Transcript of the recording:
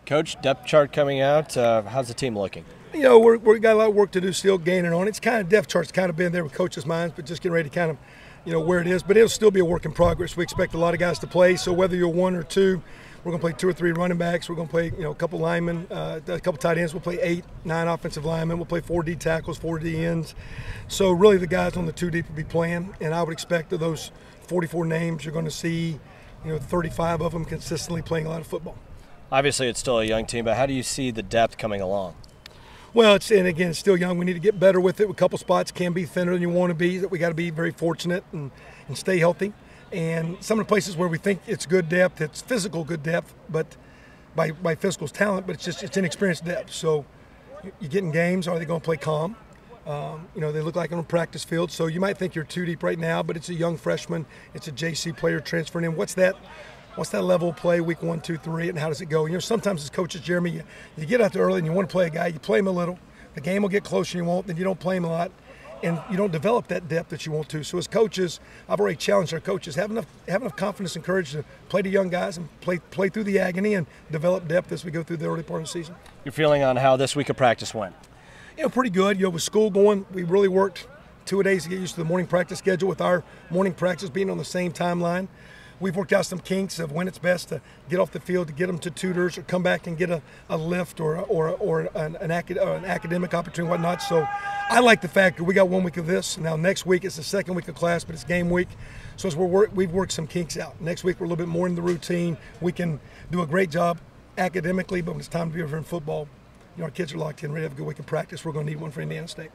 Coach, depth chart coming out. How's the team looking? You know, we've got a lot of work to do still, gaining on it. It's kind of depth chart's kind of been there with coaches' minds, but just getting ready to kind of, where it is. But it'll still be a work in progress. We expect a lot of guys to play, so whether you're one or two, we're going to play 2 or 3 running backs. We're going to play, a couple linemen, a couple tight ends. We'll play 8, 9 offensive linemen. We'll play 4 D tackles, 4 D ends. So really the guys on the 2 deep will be playing, and I would expect of those 44 names, you're going to see, 35 of them consistently playing a lot of football. Obviously, it's still a young team, but how do you see the depth coming along? Well, it's still young. We need to get better with it. A couple spots can be thinner than you want to be. That we got to be very fortunate and stay healthy. And some of the places where we think it's good depth, it's physical good depth, but by physical talent, but it's inexperienced depth. So you get in games, are they going to play calm? They look like on a practice field. So you might think you're 2 deep right now, but it's a young freshman. It's a JC player transferring in. What's that level of play week 1, 2, 3, and how does it go? Sometimes as coaches, Jeremy, you get out there early and you want to play a guy, you play him a little. The game will get closer, you won't, then you don't play him a lot, and you don't develop that depth that you want to. So as coaches, I've already challenged our coaches, have enough confidence and courage to play the young guys and play through the agony and develop depth as we go through the early part of the season. Your feeling on how this week of practice went? Pretty good. With school going, we really worked 2 days to get used to the morning practice schedule with our morning practice being on the same timeline. We've worked out some kinks of when it's best to get off the field, to get them to tutors or come back and get a lift or an academic opportunity, whatnot. So I like the fact that we got 1 week of this. Now next week it's the 2nd week of class, but it's game week. So as we've worked some kinks out. Next week we're a little bit more in the routine. We can do a great job academically, but when it's time to be over in football, our kids are locked in, ready to have a good week of practice. We're going to need one for Indiana State.